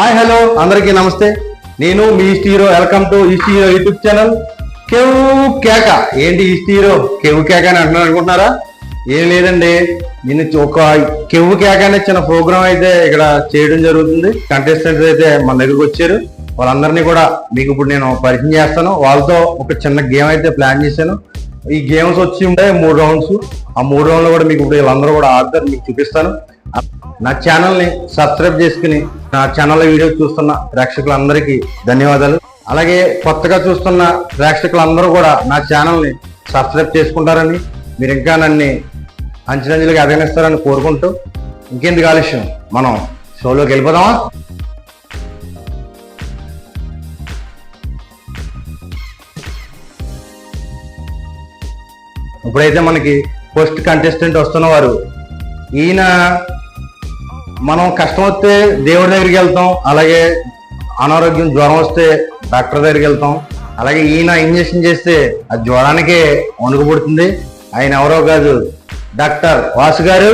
Hi hello అందరికీ నమస్తే. నేను మీ East Hero. Welcome to East Hero YouTube channel. కేవ్ కేక. ఏంటి ఈస్ట్ హీరో కేవ్ కేక అని అంటున్నారు అనుకుంటున్నారా? ఏం లేదండి, నేను ఒక కేవ్ కేక అనే చిన్న ప్రోగ్రామ్ అయితే ఇక్కడ చేయడం జరుగుతుంది. కంటెస్టెంట్స్ అయితే మన దగ్గరకు వచ్చారు. వాళ్ళందరినీ కూడా మీకు ఇప్పుడు నేను పరిచయం చేస్తాను. వాళ్ళతో ఒక చిన్న గేమ్ అయితే ప్లాన్ చేశాను. ఈ గేమ్స్ వచ్చి ఉంటాయి 3 రౌండ్స్. ఆ 3 రౌండ్లు కూడా మీకు ఇప్పుడు వీళ్ళందరూ కూడా ఆడతారు, మీకు చూపిస్తాను. నా ఛానల్ని సబ్స్క్రైబ్ చేసుకుని నా ఛానల్లో వీడియో చూస్తున్న ప్రేక్షకులందరికీ ధన్యవాదాలు. అలాగే కొత్తగా చూస్తున్న ప్రేక్షకులందరూ కూడా నా ఛానల్ని సబ్స్క్రైబ్ చేసుకుంటారని, మీరు ఇంకా నన్ను అంచెలంచెలుగా అభినందిస్తారని కోరుకుంటూ ఇంకెందుకు ఆలస్యం, మనం షోలోకి వెళ్ళిపోదామా? ఇప్పుడైతే మనకి ఫస్ట్ కంటెస్టెంట్ వస్తున్నవారు. ఈయన మనం కష్టం వస్తే దేవుడి దగ్గరికి వెళ్తాం, అలాగే అనారోగ్యం జ్వరం వస్తే డాక్టర్ దగ్గరికి వెళ్తాం. అలాగే ఈయన ఇంజక్షన్ చేస్తే ఆ జ్వరానికే వణుకు పుడుతుంది. ఆయన ఎవరో కాదు, డాక్టర్ వాసు గారు.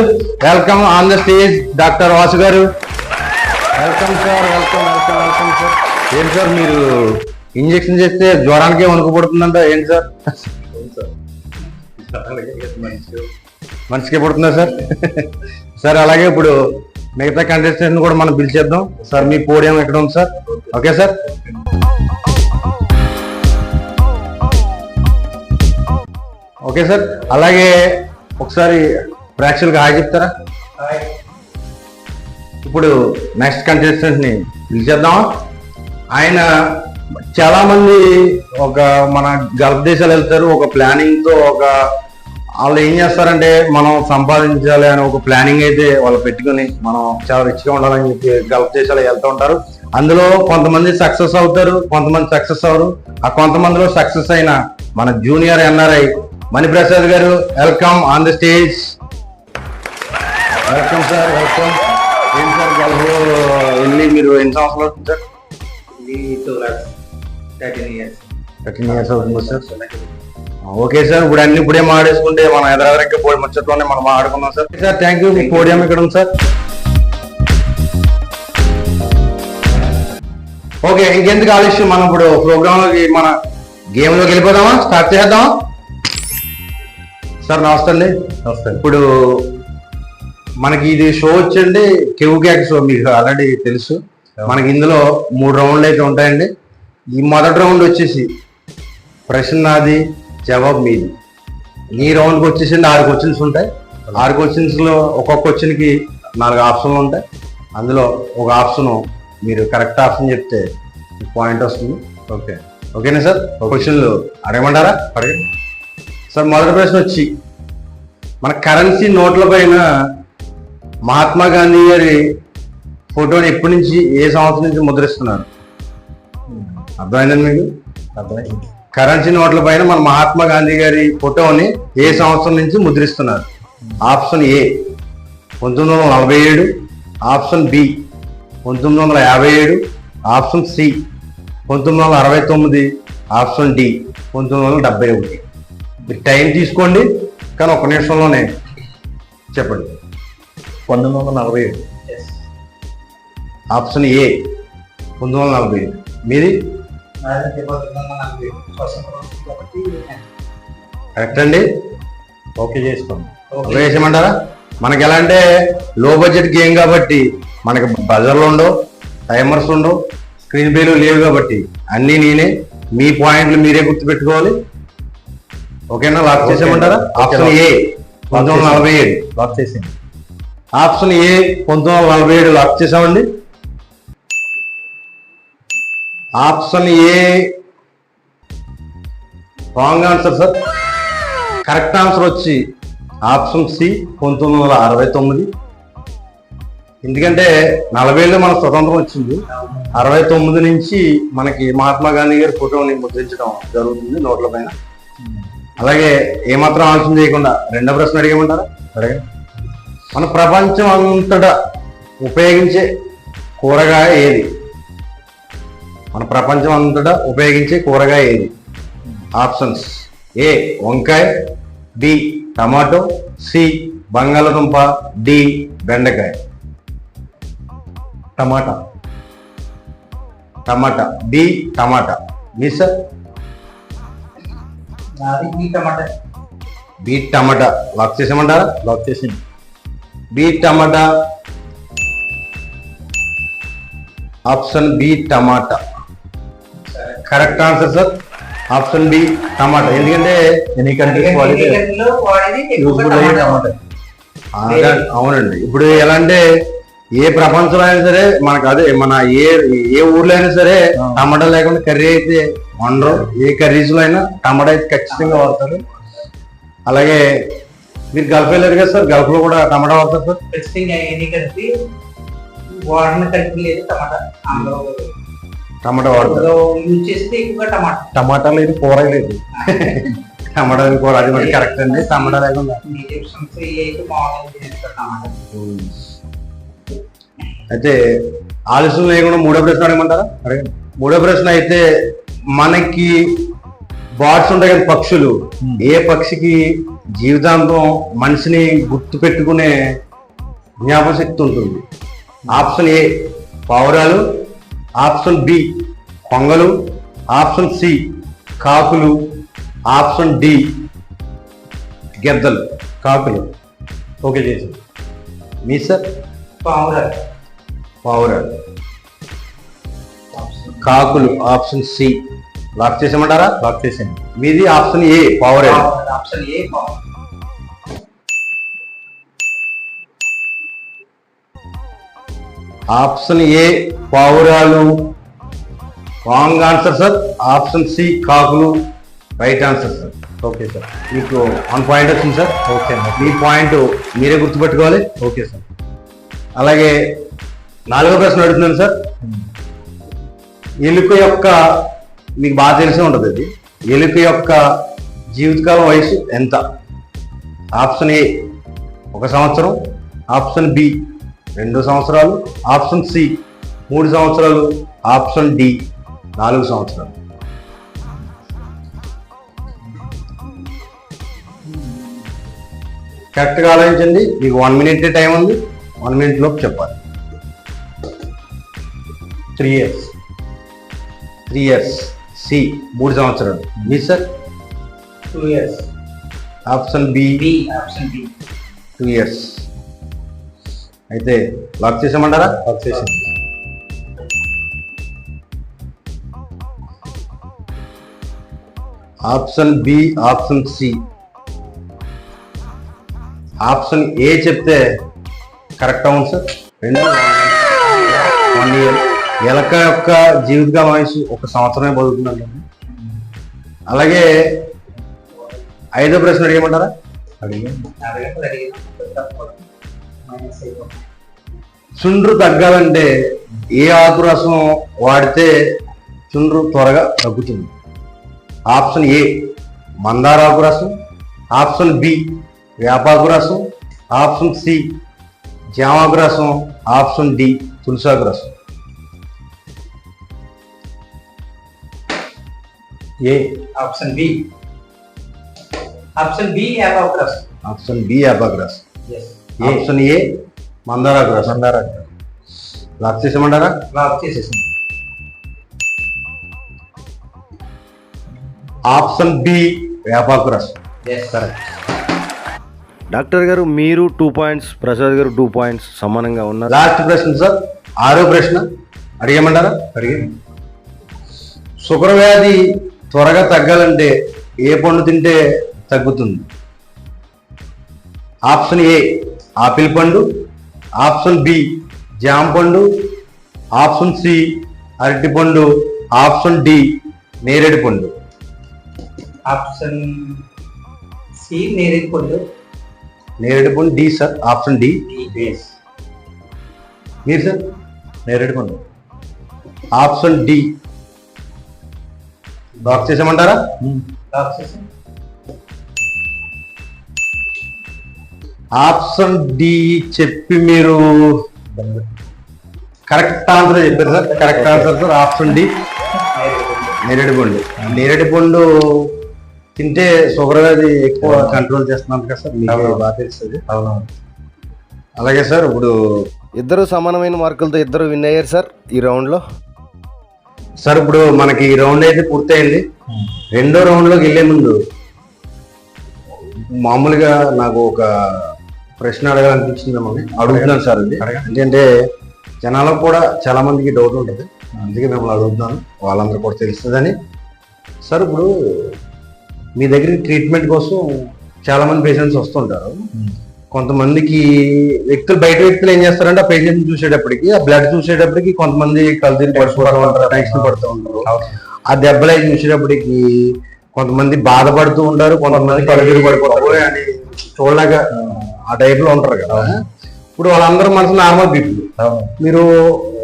Welcome on the stage doctor Vasu గారు. Welcome sir, welcome welcome welcome sir. ఏంటి సార్ మీరు ఇంజక్షన్ చేస్తే జ్వరానికే వణుకు పుడుతుందంట, ఏంటి సార్? మనిషికి పుడుతుందా సార్? సార్ అలాగే ఇప్పుడు మిగతా కంటెస్టెంట్ కూడా మనం పిలిచేద్దాం. సార్ మీ పోడియం ఎక్కడ ఉంది sir? Okay sir. Okay sir. అలాగే ఒకసారి ప్రేక్షకులకు హాయ్ చెప్తారా? ఇప్పుడు నెక్స్ట్ కంటెస్టెంట్ ని పిలిచేద్దాం. ఆయన చాలా మంది ఒక మన గల్ఫ్ దేశాలు వెళ్తారు ఒక ప్లానింగ్ తో. వాళ్ళు ఏం చేస్తారంటే మనం సంపాదించాలి అని ఒక ప్లానింగ్ అయితే వాళ్ళు పెట్టుకుని మనం చాలా రిచ్ గా ఉండాలని చెప్పి గల్ఫ్ దేశాలు వెళ్తూ ఉంటారు. అందులో కొంతమంది సక్సెస్ అవుతారు, కొంతమంది సక్సెస్ అవరు. ఆ కొంతమందిలో సక్సెస్ అయిన మన జూనియర్ ఎన్ఆర్ఐ మణిప్రసాద్ గారు. Welcome on the stage. Welcome sir, welcome. ఏం సార్ గల్ఫ్ వెళ్ళి మీరు ఎన్ని సంవత్సరాలు అవుతుంది సార్? 13 years అవుతుంది సార్. Okay sir. ఇప్పుడు అన్ని ఇప్పుడే మాడేసుకుంటే మనం ఎదరకి పోయి ముచ్చట్లోనే మనం ఆడుకున్నాం సార్. Sir thank you. మీ పోడియం ఇక్కడ ఉంది సార్. ఓకే, ఇంకెందుకు ఆలస్యం, మనం ఇప్పుడు ప్రోగ్రామ్ లోకి మన గేమ్ లోకి వెళ్ళిపోదామా? స్టార్ట్ చేద్దామా? సార్ నమస్తే అండి. నమస్తే. ఇప్పుడు మనకి ఇది షో వచ్చండి కేవ్ కేక షో. మీకు ఆల్రెడీ తెలుసు. మనకి ఇందులో 3 రౌండ్లు అయితే ఉంటాయండి. ఈ మొదటి రౌండ్ వచ్చేసి ప్రశ్న నాది, జవాబు మీది. ఈ రౌండ్కి వచ్చేసి 6 క్వశ్చన్స్ ఉంటాయి. 6 క్వశ్చన్స్ లో ఒక్కొక్క క్వశ్చన్ కి 4 ఆప్షన్లు ఉంటాయి. అందులో ఒక ఆప్షన్ మీరు కరెక్ట్ ఆప్షన్ చెప్తే పాయింట్ వస్తుంది. ఓకే, ఓకేనా సార్? క్వశ్చన్లు అడగమంటారా? అడగండి సార్. మొదటి ప్రశ్న వచ్చి మన కరెన్సీ నోట్ల పైన మహాత్మా గాంధీ గారి ఫోటోని ఎప్పటి నుంచి, ఏ సంవత్సరం నుంచి ముద్రిస్తున్నారు? అర్థమైందండి మీకు? అర్థమైంది. కరెన్సీ నోట్ల పైన మన మహాత్మా గాంధీ గారి ఫోటోని ఏ సంవత్సరం నుంచి ముద్రిస్తున్నారు? Option A 1947, option B 1957, option C 1969, option D 1971. మీరు టైం తీసుకోండి, కానీ 1 నిమిషంలోనే చెప్పండి. 1947. Option A 1947. మీది కరెక్ట్ అండి. ఓకే చేసుకోండి. ఓకే చేసేయమంటారా? మనకి ఎలా అంటే లో బడ్జెట్ గేమ్ కాబట్టి మనకి బజర్లు ఉండవు, టైమర్స్ ఉండవు, స్క్రీన్ పేలు లేవు కాబట్టి అన్నీ నేనే. మీ పాయింట్లు మీరే గుర్తుపెట్టుకోవాలి. ఓకేనా? లాక్ చేసేయమంటారా? ఆప్షన్ ఏ 1947 లాక్ చేసింది. ఆప్షన్ ఏ 1947 లాక్ చేసామండి. Option A wrong answer sir. Correct answer వచ్చి ఆప్షన్ సి 1969. ఎందుకంటే 40లో మన స్వతంత్రం వచ్చింది. 69 నుంచి మనకి మహాత్మా గాంధీ గారి ఫోటోని ముద్రించడం జరుగుతుంది నోట్ల పైన. అలాగే ఏమాత్రం ఆలోచన చేయకుండా రెండో ప్రశ్న అడిగేమంటారా? అడగండి. మన ప్రపంచం అంతటా ఉపయోగించే కూరగాయ ఏది? మన ప్రపంచం అంతటా ఉపయోగించే కూరగాయ ఏది? ఆప్షన్స్ ఏ వంకాయ, బి టమాటో, సి బంగాళదుంప, డి బెండకాయ. టమాటా. టమాటా. బి టమాటా. మీ సార్? బి టమాటా. బి టమాటా లాక్ చేసేయమంటారా? లాక్ చేసింది. బి టమాటా. ఆప్షన్ బి టమాటా correct answer sir. Option B టమాటా. ఎందుకంటే ఎనీ కంట్రీస్ వాడేది యూజ్ఫుల్ అయ్యే టమాటా. అవునండి. ఇప్పుడు ఎలా అంటే ఏ ప్రపంచంలో అయినా సరే మనకు అదే మన ఏ ఊర్లో అయినా సరే టమాటా లేకుండా కర్రీ అయితే వండరు. ఏ కర్రీస్ లో అయినా టమాటా అయితే ఖచ్చితంగా వాడతారు. అలాగే మీరు గల్ఫ్ వెళ్ళారు కదా సార్, గల్ఫ్ లో కూడా టమాటా వాడతారు సార్? ఖచ్చితంగా ఎనీ కంట్రీ వాడిన కంట్రీ లేదు టమాటా. అందులో టమాటా వాడతారు. యూజ్ చేస్తే ఎక్కువగా టమాటా. టమాటా లేదు, కూర లేదు. టమాటా కూర అది మనకి కరెక్ట్ అండి. టమాటా లేకుండా అయితే ఆలస్యం లేకుండా మూడో ప్రశ్న అడగమంటారా? అడగండి. మూడో ప్రశ్న అయితే మనకి బర్డ్స్ ఉంటాయి కదా, పక్షులు. ఏ పక్షికి జీవితాంతం మనిషిని గుర్తు పెట్టుకునే జ్ఞాపశక్తి ఉంటుంది? ఆప్షన్ ఏ పావురాలు, ఆప్షన్ బి కొంగలు, ఆప్షన్ సి కాకులు, ఆప్షన్ డి గెద్దలు. కాకులు. ఓకే చేసింది. మీ సార్? పావురాలు. పావురాలు. కాకులు ఆప్షన్ సి లాక్ చేసేయమంటారా? లాక్ చేసింది. మీది ఆప్షన్ ఏ పావురాలు. ఆప్షన్ ఏ పావురాలు. ఆప్షన్ ఏ పావురాలు wrong answer sir. Option C కాకులు right answer sir. Okay sir. మీకు 1 పాయింట్ వచ్చింది సార్. ఓకే అండి. మీ పాయింట్ మీరే గుర్తుపెట్టుకోవాలి. Okay sir. అలాగే 4వ ప్రశ్న అడుగుతున్నాను సార్. ఎలుక యొక్క, మీకు బాగా తెలిసే ఉంటుంది అది, ఎలుక యొక్క జీవితకాలం వయసు ఎంత? ఆప్షన్ ఏ 1 సంవత్సరం, ఆప్షన్ బి 2 సంవత్సరాలు, ఆప్షన్ సి 3 సంవత్సరాలు, ఆప్షన్ డి 4 సంవత్సరాలు. కరెక్ట్గా ఆలోచించండి. మీకు 1 మినిట్ టైం ఉంది. 1 మినిట్ లోపు చెప్పాలి. 3 years. 3 years. సి 3 సంవత్సరాలు. మీ sir? 2 years. Option B B. Option B 2 years. అయితే లాక్ చేసామంటారా? లాక్ చేసింది. Option B, option C. Option A చెప్తే కరెక్ట్ అవును సార్. 1 year. ఎలక యొక్క జీవితకాల వయసు 1 సంవత్సరమే బతుకుతుందండి. అలాగే 5వ ప్రశ్న అడిగమంటారా? చుండ్రు తగ్గాలంటే ఏ ఆకు రసం వాడితే చుండ్రు త్వరగా తగ్గుతుంది? ఆప్షన్ ఏ మందారాకు రసం, ఆప్షన్ బి వేపాకు రసం, ఆప్షన్ సి జామాకు రసం, ఆప్షన్ డి తులసాకు రసం. A. Option B. Option B యాపాకు రసం. ఆప్షన్ బి వేపాకు రసం. ఆప్షన్ ఏ మందారాకు రసం. మందారాకు. లాక్ చేసేయమంటారా? లాక్ చేసేసింది. ఆప్షన్ బి వేపాకు రసం. కరెక్ట్. డాక్టర్ గారు మీరు 2 పాయింట్స్, ప్రసాద్ గారు 2 పాయింట్స్ సమానంగా ఉన్నారు. లాస్ట్ ప్రశ్న సార్, 6వ ప్రశ్న అడిగమంటారా? అడిగింది. షుగర్ వ్యాధి త్వరగా తగ్గాలంటే ఏ పండు తింటే తగ్గుతుంది? ఆప్షన్ ఏ ఆపిల్ పండు, ఆప్షన్ బి జామ పండు, ఆప్షన్ సి అరటి పండు, ఆప్షన్ డి నేరేడు పండు. ఆప్షన్ సి నేరేడు పండు. నేరేడు పండు డి సార్. Option D. మీరు సార్? నేరేడు పండు. ఆప్షన్ డి లాక్ చేసామంటారా? లాక్ చేసి ఆప్షన్ డి చెప్పి మీరు కరెక్ట్ ఆన్సర్ చెప్పారు sir. Correct answer sir. Option D నేరేడు పండు. నేరేడు పండు తింటే షుగర్ వ్యాధి ఎక్కువ కంట్రోల్ చేస్తున్నాను కదా సార్, మీకు బాగా తెలుస్తుంది. అవునవును. అలాగే సార్, ఇప్పుడు ఇద్దరు సమానమైన మార్కులతో ఇద్దరు విన్ అయ్యారు సార్ ఈ రౌండ్లో. సార్ ఇప్పుడు మనకి ఈ రౌండ్ అయితే పూర్తయింది. రెండో రౌండ్ లోకి వెళ్లే ముందు మామూలుగా నాకు ఒక ప్రశ్న అడగాలనిపించింది, మిమ్మల్ని అడుగుతున్నాను సార్. ఇది ఎందుకంటే జనాలకు కూడా చాలా మందికి డౌట్ ఉంటుంది, అందుకే మిమ్మల్ని అడుగుతున్నాను, వాళ్ళందరూ కూడా తెలుస్తుందని. సార్ ఇప్పుడు మీ దగ్గరికి ట్రీట్మెంట్ కోసం చాలా మంది పేషెంట్స్ వస్తుంటారు. కొంతమందికి బయట వ్యక్తులు ఏం చేస్తారంటే ఆ పేషెంట్ చూసేటప్పటికి, ఆ బ్లడ్ చూసేటప్పటికి కొంతమంది కల్తీని పడిపోతూ ఉంటారు, టెన్షన్ పడుతూ ఉంటారు. ఆ దెబ్బలు అవి చూసేటప్పటికి కొంతమంది బాధపడుతూ ఉంటారు, కొంతమంది కలుగురు పడిపోతారు అని చూడలేక ఆ టైప్ లో ఉంటారు కదా. ఇప్పుడు వాళ్ళందరూ మనసు నార్మల్ పీపుల్. మీరు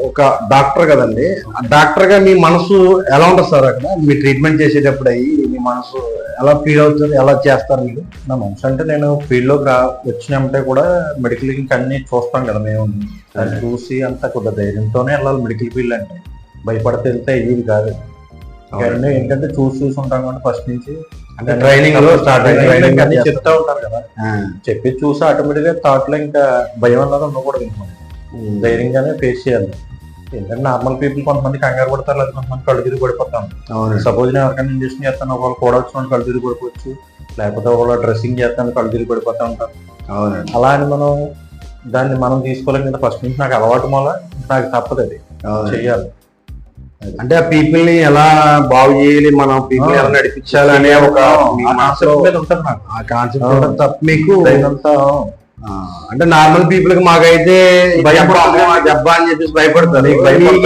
ఒక డాక్టర్ కదండి, ఆ డాక్టర్ గా మీ మనసు ఎలా ఉంటుంది సార్? అక్కడ మీ ట్రీట్మెంట్ చేసేటప్పుడు అయ్యి మీ మనసు ఎలా ఫీల్ అవుతుంది, ఎలా చేస్తారు మీరు? నా మనసు అంటే నేను ఫీల్డ్ లోకి వచ్చినామంటే కూడా మెడికల్ ఇంకా అన్ని చూస్తాం కదా మేము, దాన్ని చూసి అంతా కొద్దిగా ధైర్యంతోనే వెళ్ళాలి మెడికల్ ఫీల్డ్ అంటే. భయపడితే వెళ్తే ఇది కాదు. ఇవన్నీ ఏంటంటే చూసి ఉంటాం కాబట్టి ఫస్ట్ నుంచి అంటే ట్రైనింగ్ లో ట్రైనింగ్ అన్ని చెప్తా ఉంటారు కదా, చెప్పి చూసి ఆటోమేటిక్ గా థాట్ లో ఇంకా భయం అన్నది ఉండకూడదు. ఇంకా ధైర్యంగానే ఫేస్ చేయాలి. ఎందుకంటే నార్మల్ పీపుల్ కొంతమంది కంగారు పడతారు, లేదా కొంతమంది కళ్ళు తిరిగి పడిపోతాం. సపోజ్ నేను ఎవరికైనా ఇంజక్షన్ చేస్తాను, ఒకళ్ళు కూడా వచ్చిన కళ్ళు తిరిగి పడిపోవచ్చు, లేకపోతే ఒకళ్ళు డ్రెస్సింగ్ చేస్తాను కళ్ళు తిరిగి పడిపోతా ఉంటారు. అలా అని దాన్ని మనం తీసుకోలేం కదా. ఫస్ట్ నుంచి నాకు అలవాటు మూల నాకు తప్పదు, అది చెయ్యాలి. అంటే ఆ పీపుల్ ని ఎలా బాగు చేయాలి, మనం పీపుల్ ఎలా నడిపించాలి అనే ఒక ఉంటుంది నాకు. ఆ కాన్సెప్ట్ తప్ప మీకు అంటే నార్మల్ పీపుల్ కి మాకైతే దెబ్బ అని చెప్పేసి భయపడతారు.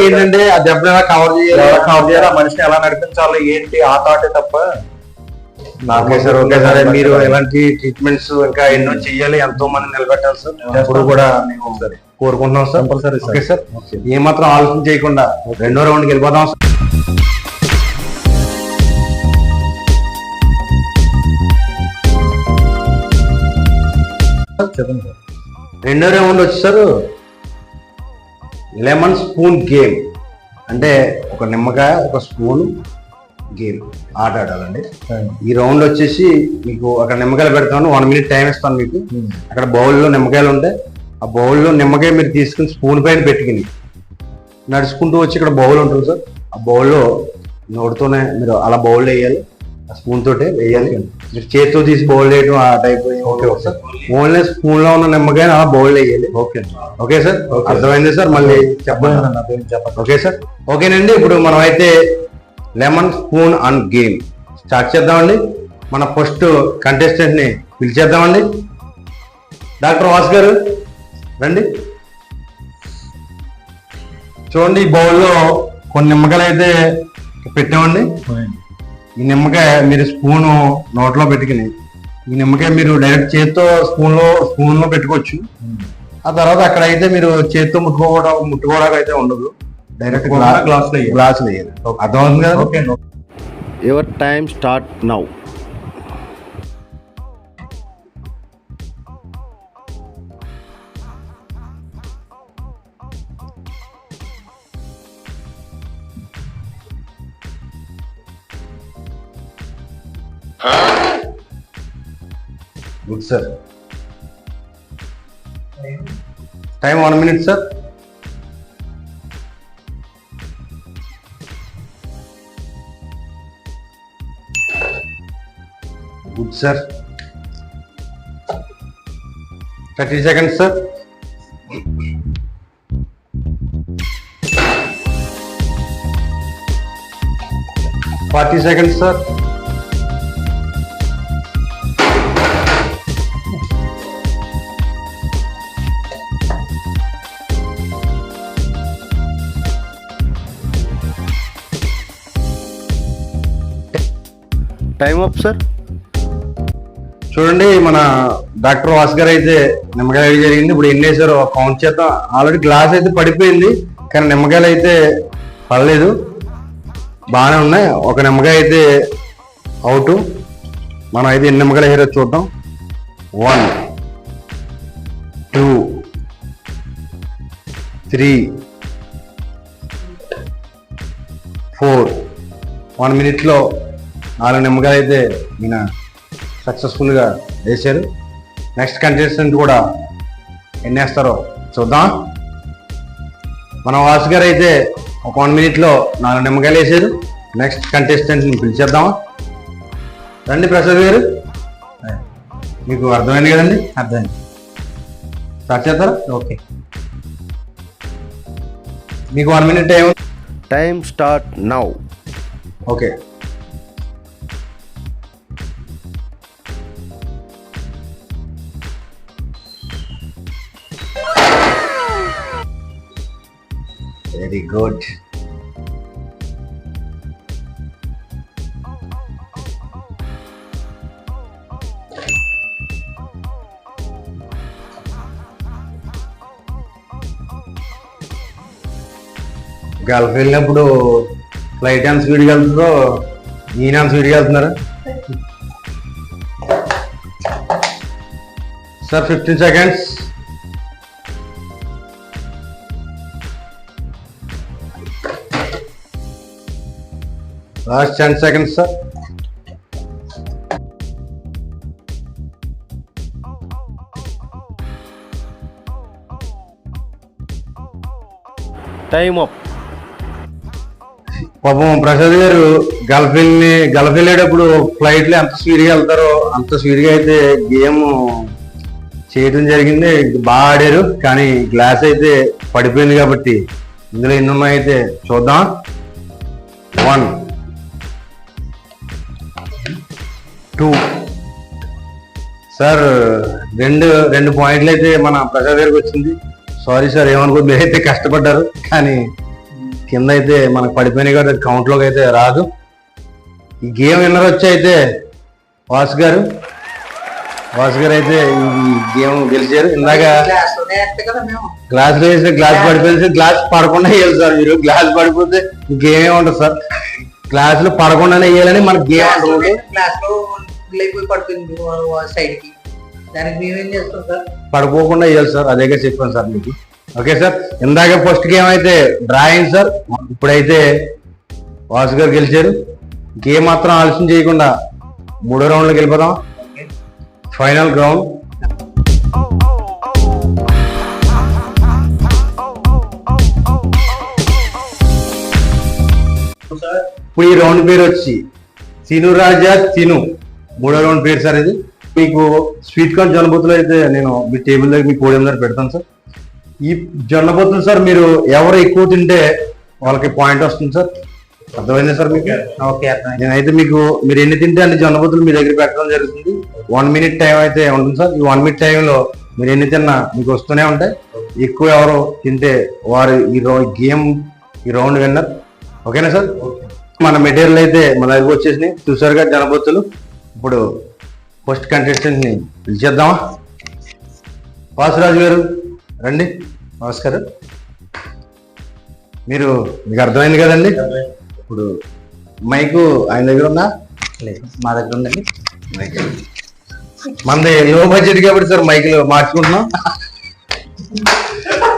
ఏంటంటే ఆ దెబ్బ ఎలా కవర్ చేయాలి, ఆ మనిషిని ఎలా నడిపించాలి ఏంటి ఆ థాటే తప్ప. ఓకే సార్, మీరు ఎలాంటి ట్రీట్మెంట్స్ ఇంకా ఎన్నో చెయ్యాలి, ఎంతో మంది నిలబెట్టాలి సార్. ఎప్పుడు కూడా మేము కోరుకుంటున్నాం సార్. కంపల్సరీ. ఓకే సార్, ఏమాత్రం ఆలోచన చేయకుండా రెండో రౌండ్కి వెళ్ళిపోదాం సార్. రెండో రౌండ్ వచ్చేసారు లెమన్ స్పూన్ గేమ్. అంటే ఒక నిమ్మకాయ ఒక స్పూన్ గేమ్ ఆట ఆడాలండి. ఈ రౌండ్ వచ్చేసి మీకు అక్కడ నిమ్మకాయలు పెడతాను, 1 minute టైం ఇస్తాను మీకు. అక్కడ బౌల్లో నిమ్మకాయలు ఉంటాయి, ఆ బౌల్లో నిమ్మకాయ మీరు తీసుకుని స్పూన్ పైన పెట్టుకుని నడుచుకుంటూ వచ్చి ఇక్కడ బౌల్ ఉంటుంది సార్, ఆ బౌల్లో నోటితోనే మీరు అలా బౌల్లో వేయాలి, ఆ స్పూన్ తోటే వేయాలి. మీరు చేతితో తీసి బౌల్ వేయడం ఆ type. Okay sir, only spoon లో ఉన్న నిమ్మకాయ అలా బౌల్ వేయాలి. ఓకే ఓకే సార్, అర్థమైంది సార్? మళ్ళీ చెప్పండి. ఓకే సార్, ఓకేనండి. ఇప్పుడు మనం అయితే lemon spoon and game start చేద్దామండి. మన ఫస్ట్ కంటెస్టెంట్ ని పిలిచేద్దామండి. డాక్టర్ వాస్ గారు రండి. చూడండి, ఈ బౌల్లో కొన్ని నిమ్మకాయలు అయితే పెట్టామండి. ఈ నిమ్మకాయ మీరు స్పూను నోట్లో పెట్టుకుని, ఈ నిమ్మకాయ మీరు డైరెక్ట్ చేతితో స్పూన్ లో పెట్టుకోవచ్చు. ఆ తర్వాత అక్కడ అయితే మీరు చేతితో ముట్టుకోవడానికి అయితే ఉండదు, డైరెక్ట్ గ్లాస్ వేయాలి. అర్థమవుతుంది కదా? Okay. Your time start now. Good sir. Time 1 minute sir. Good sir. 30 seconds sir. 40 seconds sir. Time up sir. చూడండి, మన డాక్టర్ వాస్ గారు అయితే నిమ్మకాయలు జరిగింది. ఇప్పుడు ఎన్ని వేసారో కౌంట్ చేద్దాం. ఆల్రెడీ గ్లాస్ అయితే పడిపోయింది, కానీ నిమ్మకాయలు అయితే పడలేదు, బాగానే ఉన్నాయి. ఒక నిమ్మకాయ అయితే అవుట్. మనం అయితే ఎన్ని నిమ్మకాయలు వేసారో చూద్దాం. 1 2 3 4. 1 minute లో 4 నిమ్మకాయలు అయితే ఈయన సక్సెస్ఫుల్ గా వేశారు. నెక్స్ట్ కంటెస్టెంట్ కూడా ఎన్ని వేస్తారో చూద్దాం. మన వాసు గారు అయితే ఒక 1 minute-లో 4 నిమ్మకాయలు వేసారు. నెక్స్ట్ కంటెస్టెంట్ని పిలిచేద్దామా? రండి ప్రసాద్ గారు, మీకు అర్థమైంది కదండి? అర్థమైంది. స్టార్ట్ చేస్తారా? ఓకే. మీకు 1 minute time. Time start now. Okay. Very good. Gulf వెళ్ళినప్పుడు ఫ్లైట్ ఎంత స్పీడ్గా వెళ్తుందో ఈయన అంత స్పీడ్గా వెళ్తున్నారా sir? 15 seconds. Last 10 seconds sir. Time up. పాపం ప్రసాద్ గారు గల్ఫ్ వెళ్ళేటప్పుడు ఫ్లైట్లో ఎంత స్పీడ్గా వెళ్తారో అంత స్పీడ్గా అయితే గేమ్ చేయడం జరిగింది. బాగా ఆడారు, కానీ గ్లాస్ అయితే పడిపోయింది. కాబట్టి ఇందులో ఎన్ని ఉన్నాయైతే చూద్దాం. 1 2 సార్, రెండు పాయింట్లు అయితే మన ప్రసాద్ గారికి వచ్చింది. సారీ సార్, ఏమనుకో, మీరైతే కష్టపడ్డారు, కానీ కింద అయితే మనకు పడిపోయినాయి కాబట్టి కౌంట్లోకి అయితే రాదు. ఈ గేమ్ విన్నర్ వచ్చి అయితే వాసు గారు అయితే ఈ గేమ్ గెలిచారు. ఇందాక గ్లాస్ వేసి గ్లాస్ పడిపోయింది. గ్లాస్ పడకుండా వేయాలి సార్. మీరు గ్లాస్ పడిపోతే గేమ్ ఏముంటుంది సార్? గ్లాసులు పడకుండానే వేయాలని మనకి గేమ్ ఉంటుంది. దానికి మేమేం చేస్తాం సార్? పడిపోకుండా వేయాలి సార్, అదేగా చెప్పాను సార్ మీకు. ఓకే సార్, ఇందాక ఫస్ట్ గేమ్ అయితే డ్రా అయింది సార్. ఇప్పుడైతే వాసు గారు గెలిచారు. గేమ్ మాత్రం ఆలస్యం చేయకుండా 3వ రౌండ్లోకి వెళ్ళిపోదాం. Final ground. ఇప్పుడు ఈ రౌండ్ పేరు వచ్చి తిను రాజా తిను. 3వ రౌండ్ పేరు సార్ ఇది. మీకు స్వీట్ కార్న్ జొన్నబొత్తులు అయితే నేను మీ టేబుల్ దగ్గర మీ పోడియం దగ్గర పెడతాను సార్. ఈ జొన్నబొత్తులు సార్ మీరు ఎవరు ఎక్కువ తింటే వాళ్ళకి పాయింట్ వస్తుంది సార్. అర్థమైంది సార్ మీకు? ఓకే, అర్థమైంది. నేనైతే మీకు మీరు ఎన్ని తింటే అన్ని జొన్నబొత్తులు మీ దగ్గర పెట్టడం జరుగుతుంది. 1 minute టైం అయితే ఉంటుంది సార్. ఈ 1 minute టైంలో మీరు ఎన్ని తిన్నా మీకు వస్తూనే ఉంటాయి. ఎక్కువ ఎవరు తింటే వారు ఈ రౌండ్ విన్నర్. ఓకేనా సార్? మన మెటీరియల్ అయితే మన దగ్గర వచ్చేసినాయి చూసారుగా జొన్నబొత్తులు. ఇప్పుడు ఫస్ట్ కంటెస్టెంట్ ని పిలిచేద్దామా? వాసురాజు గారు రండి. నమస్కారం. మీకు అర్థమైంది కదండి? ఇప్పుడు మైకు ఆయన దగ్గర ఉందా? లేదు, మా దగ్గర ఉందండి. మనది లో బడ్జెట్ కాబట్టి సార్ మైకులు మార్చుకుంటున్నాం.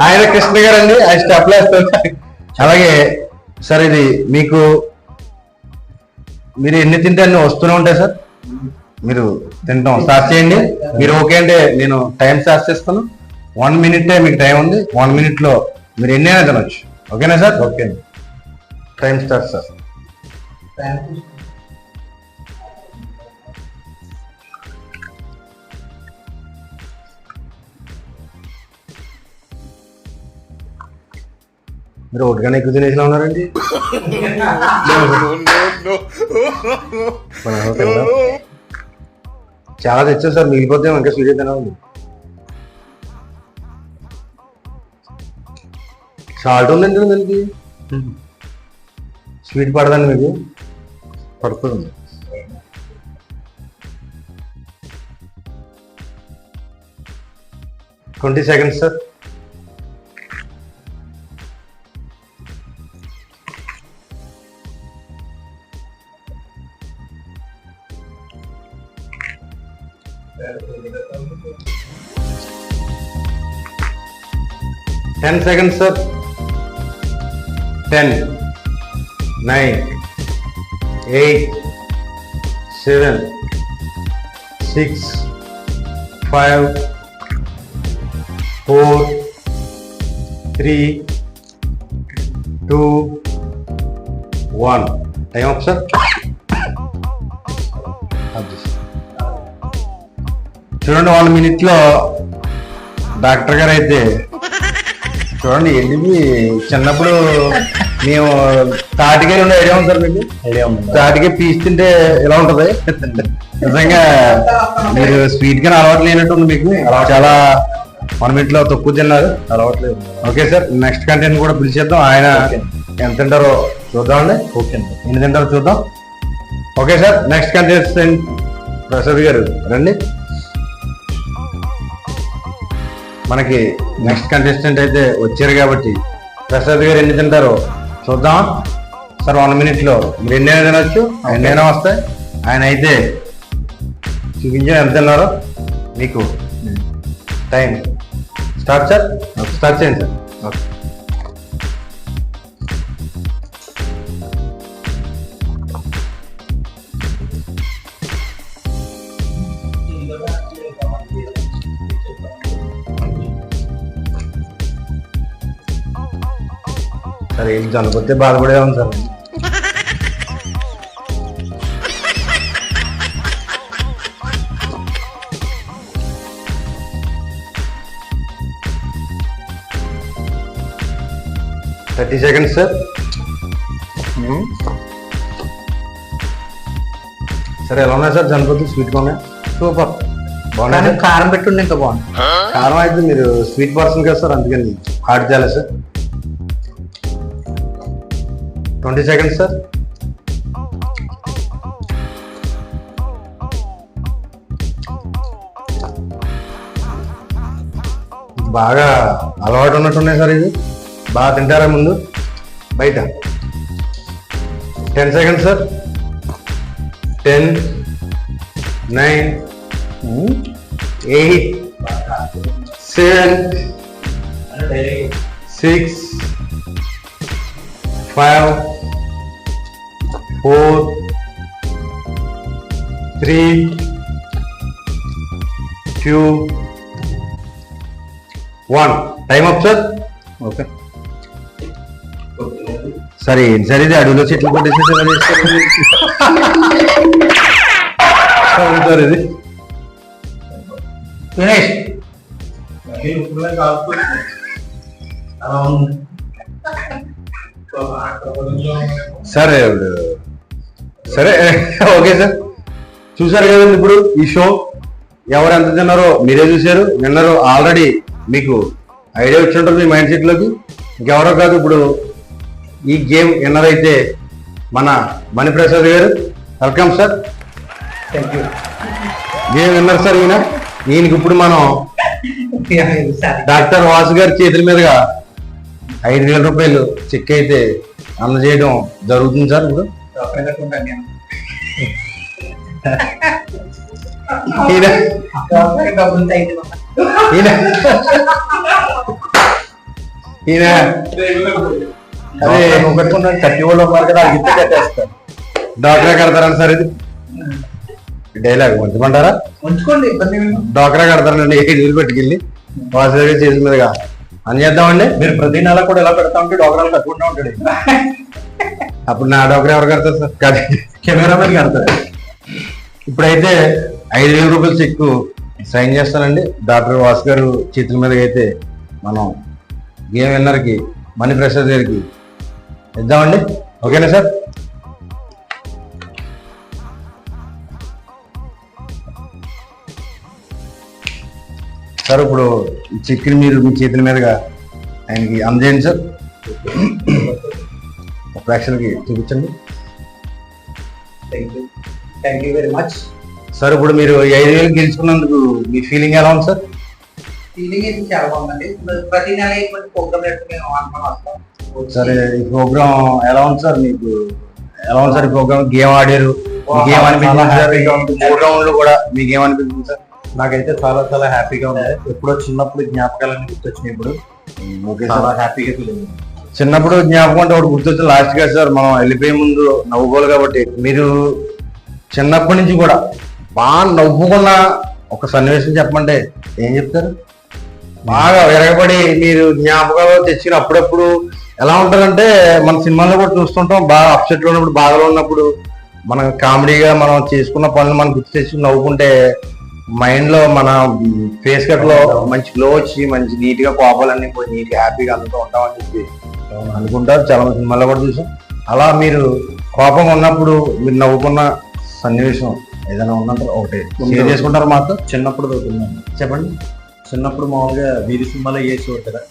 ఆయన కృష్ణ గారు అండి, ఆయన స్టెప్లు వేస్తారు. అలాగే సార్, ఇది మీరు ఎన్ని తింటే అన్ని వస్తూనే ఉంటాయి సార్. మీరు తింటాం స్టార్ట్ చేయండి. మీరు ఓకే అంటే నేను టైం స్టార్ట్ చేస్తాను. 1 minute మీకు టైం ఉంది. 1 minute-లో మీరు ఎన్నైనా తినొచ్చు. ఓకేనా sir? Okay, time start sir. మీరు ఒకటిగానే ఎక్కువ తినేసినా ఉన్నారండి. చాలా తెచ్చారు సార్, మిగిలిపోతే ఇంకా స్వీట్ తినాలి. సాల్ట్ ఉందండి దానికి. స్వీట్ పడదండి మీకు? పడుతుంది. Twenty seconds sir. Ten seconds, sir. 10, 9, 8, 7, 6, 5, 4, 3, 2 1 time up sir. చూడండి 1 minute లో డాక్టర్ గారు అయితే చూడండి ఎన్ని చిన్నప్పుడు మేము తాటికాయ ఉండే ఐడియా ఉంది సార్ మీకు? ఐడియా ఉంది. తాటికాయ పీస్ తింటే ఎలా ఉంటది నిజంగా మీరు స్వీట్ గా అలవాటు లేనట్టుంది మీకు. చాలా 1 minute లో తక్కువ తిన్నారు. అలవాట్లేదు. ఓకే సార్, నెక్స్ట్ కంటెంట్ కూడా పిలిచేద్దాం. ఆయన ఎంత తింటారో చూద్దామండి. ఓకే అండి. ఎన్ని తింటారో చూద్దాం. Okay sir, next contestant Prasad గారు రండి. మనకి నెక్స్ట్ కంటెస్టెంట్ అయితే వచ్చారు కాబట్టి ప్రసాద్ గారు ఎన్ని తింటారో చూద్దాం సార్. 1 minute లో మీరు ఎన్నైనా తినొచ్చు, ఎన్నైనా వస్తాయి. ఆయన అయితే చూపించారు ఎంత తిన్నారో. మీకు టైం స్టార్ట్ సార్. స్టార్ట్ చేయండి సార్. ఓకే. సరే ఏం చనిపోతే బాధపడే ఉంది సార్. Thirty seconds sir. సరే ఎలా ఉన్నాయి సార్ చనిపోతే? స్వీట్గా ఉన్నాయి. సూపర్ బాగున్నాయి. కానీ కారం పెట్టుండే ఇంకా బాగుంది. కారం అయితే మీరు స్వీట్ పర్సన్ కదా సార్, అందుకని హార్ట్ చేయాలి సార్. 20 seconds sir. బాగా అలవాటు ఉన్నట్టున్నాయి సార్. ఇది బాగా తింటారా ముందు బయట? 10 seconds sir. 10 9 8 7 6 5 4 3 2 1 time up sir. Okay సరే సరే ఇది అడవిలో చెట్లు కొట్టేసి సార్ ఇది ఫినిష్. సరే సరే ఓకే సార్. చూసారు కదండి ఇప్పుడు ఈ షో. ఎవరు ఎంత తిన్నారో మీరే చూశారు, విన్నారు. ఆల్రెడీ మీకు ఐడియా వచ్చి ఉంటుంది మీ మైండ్ సెట్ లోకి. ఇంకెవరో కాదు, ఇప్పుడు ఈ గేమ్ విన్నర్ అయితే మన మణిప్రసాద్ గారు. Welcome sir. Thank you. Game winner sir ఈయనకి ఇప్పుడు మనం డాక్టర్ వాసు గారి చేతుల మీదుగా 5,000 రూపాయలు చెక్ అయితే అందజేయడం జరుగుతుంది సార్. ఇప్పుడు ఈయన కట్టి వాళ్ళు ఉన్నారు కదా, అడిగితే కట్టేస్తారు. డాక్టరే కడతారండి సార్. ఇది డైలాగ్ ఉంచమంటారా? ఉంచుకోండి, ఇబ్బంది ఏమీ లేదు. డాక్టరే కడతారండి. 5,000 పెట్టుకెళ్ళి వాసు గారి చేతుల మీదుగా అని చేద్దామండి. మీరు ప్రతి నెల కూడా ఎలా పెడతా ఉంటే డోకరాలు కట్టుకుంటూ ఉంటాడు. అప్పుడు నా డాక్టర్ ఎవరు కడతారు సార్? కాదు, కెమెరామెన్ కడతారు. ఇప్పుడైతే 5,000 రూపాయలు చెక్ సైన్ చేస్తానండి డాక్టర్ వాసు గారు చేతుల మీదకి. అయితే మనం గేమ్ విన్నర్కి మణిప్రసాద్ గారికి ఇద్దామండి. ఓకేనా సార్? సార్ ఇప్పుడు ఈ చెక్ని మీరు మీ చేతుల మీదుగా ఆయనకి అందజేయండి సార్. ప్రేక్షకులకి చూపించండి. Thank you very much. Sir ఇప్పుడు మీరు 5,000 గెలుచుకున్నందుకు మీ ఫీలింగ్ ఎలా ఉంది సార్? ఫీలింగ్ అయితే చాలా బాగుందండి. ప్రతి నెల ఇటువంటి ప్రోగ్రామ్ మేము అనుకుని వస్తాం. సరే ఈ ప్రోగ్రామ్ ఎలా ఉంది సార్? మీకు ఎలా ఉంది సార్ ఈ ప్రోగ్రామ్? గేమ్ ఆడారు, మీకేం అనిపించింది సార్? 3 రౌండ్లు కూడా మీకేం అనిపించింది సార్? నాకైతే చాలా చాలా హ్యాపీగా ఉంది. ఎప్పుడో చిన్నప్పుడు జ్ఞాపకాలన్నీ గుర్తొచ్చినాయి. ఇప్పుడు ఓకే చాలా సార్. హ్యాపీగా ఫీల్ అయింది. చిన్నప్పుడు జ్ఞాపకం అంటే ఒకటి గుర్తొచ్చింది లాస్ట్ గా సార్. మనం వెళ్ళిపోయే ముందు నవ్వుకోవాలి కాబట్టి మీరు చిన్నప్పటి నుంచి కూడా బాగా నవ్వుకున్న ఒక సన్నివేశం చెప్పమంటే ఏం చెప్తారు? బాగా విరగబడి మీరు జ్ఞాపకాలు తెచ్చుకుని అప్పుడప్పుడు ఎలా ఉంటదంటే మన సినిమాలో కూడా చూస్తుంటాం, బాగా అప్సెట్ లో ఉన్నప్పుడు, బాధలో ఉన్నప్పుడు మనం కామెడీగా మనం చేసుకున్న పనులు మనం గుర్తు తెచ్చి నవ్వుకుంటే మైండ్ లో మన ఫేస్ కట్ లో మంచి గ్లో వచ్చి మంచి నీట్ గా కోపాలన్నీ పోయి నీట్ గా హ్యాపీగా అందుతూ ఉంటామని చెప్పి అనుకుంటారు. చాలా మంది సినిమాల్లో కూడా చూసాం. అలా మీరు కోపంగా ఉన్నప్పుడు మీరు నవ్వుకున్న సన్నివేశం ఏదైనా ఉన్నంత ఒకటి షేర్ చేసుకుంటారు మాతో. చిన్నప్పుడు దొరుకుతుందండి. చెప్పండి. చిన్నప్పుడు మామూలుగా వీధి సినిమాలో వేసేవారు కదా,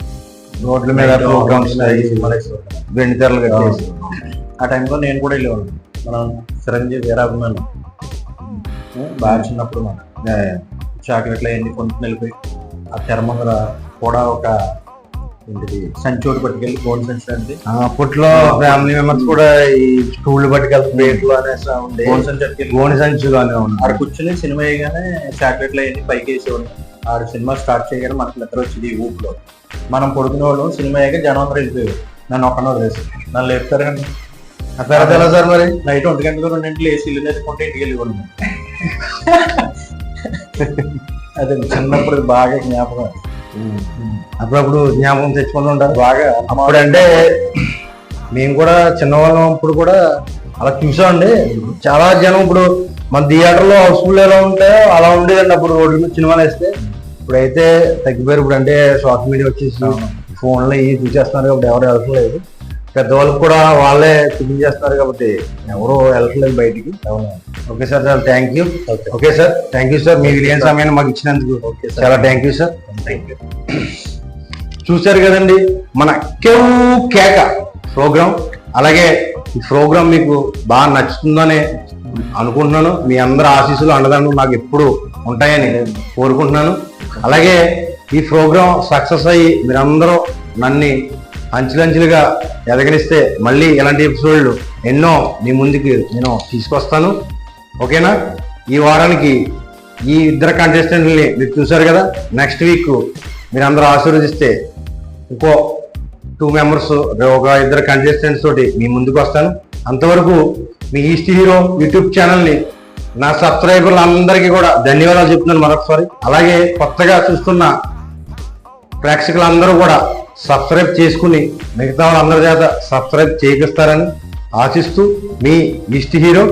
రోడ్ల మీద ప్రోగ్రామ్స్ సినిమాలు వేసేవారు కదా. వెండి తెరలు కట్టేసి ఆ టైంలో నేను కూడా వెళ్ళేవాడిని. మనం చిరంజీవి వీరాభిమానం బాగా చిన్నప్పుడు మనం చాక్లెట్లు అవన్నీ కొనుక్కుని వెళ్ళిపోయి ఆ తెర ముందర కూడా ఒక ఏంటిది సంచోటు పట్టుకెళ్ళి గోల్డ్ సంచి అంటే అప్పట్లో ఫ్యామిలీ మెంబర్స్ కూడా ఈ స్టూల్ పట్టుకెళ్తే ప్లేట్లు అనేసి ఉండే గోల్డ్ సంచి పట్టుకెళ్ళి గోని సంచుగానే ఉన్నాయి. ఆడ కూర్చుని సినిమా వేయగానే చాక్లెట్లు అవన్నీ పైకి వేసేవాడు. ఆడ సినిమా స్టార్ట్ చేయగానే మనకు నిద్ర వచ్చింది ఈ ఊపులో. మనం పడుకునే వాళ్ళం, సినిమా అయ్యాక జనం అందరూ వెళ్ళిపోయారు. నన్ను ఒక్కనో వేసి నన్ను లేపుతారండి. ఆ తర్వాత ఎలా సార్ మరి? నైట్ 1 గంటలకు 2 గంటలు వేసి ఇల్లు నేర్చుకుంటే ఇంటికి వెళ్ళిపోండి. అదే చిన్నప్పుడు బాగా జ్ఞాపకం. అప్పుడప్పుడు జ్ఞాపకం తెచ్చుకుంటూ ఉంటారు బాగా. అప్పుడంటే మేము కూడా చిన్నవాళ్ళం అప్పుడు కూడా అలా చూసామండి. చాలా జనం ఇప్పుడు మన థియేటర్లో హౌస్ఫుల్ ఎలా ఉంటాయో అలా ఉండేదండి అప్పుడు రోడ్డు మీద సినిమాలు వేస్తే. ఇప్పుడైతే తగ్గిపోయారు. ఇప్పుడు అంటే సోషల్ మీడియా వచ్చేసి ఫోన్లో ఇవి చూసేస్తున్నారు కాబట్టి ఎవరు వెళ్ళట్లేదు. పెద్దవాళ్ళకి కూడా వాళ్ళే చూపించేస్తున్నారు కాబట్టి ఎవరు వెళ్ళట్లేదు బయటికి. ఓకే సార్, చాలా thank you. Okay sir, thank you sir. మీ విలువైన సమయాన్ని మాకు ఇచ్చినందుకు చాలా థ్యాంక్ యూ సార్. చూశారు కదండి మన కేక ప్రోగ్రామ్. అలాగే ఈ ప్రోగ్రామ్ మీకు బాగా నచ్చుతుందని అనుకుంటున్నాను. మీ అందరి ఆశీస్సులు అండదండలు నాకు ఎప్పుడు ఉంటాయని కోరుకుంటున్నాను. అలాగే ఈ ప్రోగ్రామ్ సక్సెస్ అయ్యి మీరందరూ నన్ను అంచెలంచెలుగా ఎదగనిస్తే మళ్ళీ ఇలాంటి ఎపిసోడ్లు ఎన్నో మీ ముందుకి నేను తీసుకొస్తాను. ఓకేనా? ఈ వారానికి ఈ ఇద్దరు కంటెస్టెంట్ని మీరు చూశారు కదా. నెక్స్ట్ వీక్ మీరు అందరూ ఆశీర్వదిస్తే ఇంకో 2 మెంబర్స్, ఒక 2 కంటెస్టెంట్స్ తోటి మీ ముందుకు వస్తాను. అంతవరకు మీ ఈస్ట్ హీరో యూట్యూబ్ ఛానల్ని నా సబ్స్క్రైబర్లు అందరికీ కూడా ధన్యవాదాలు చెప్తున్నాను మరొకసారి. అలాగే కొత్తగా చూస్తున్న ప్రేక్షకులందరూ కూడా సబ్స్క్రైబ్ చేసుకుని మిగతా వాళ్ళందరి చేత సబ్స్క్రైబ్ చేయిస్తారని ఆశిస్తూ మీ East Hero.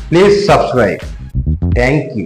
Please subscribe. Thank you.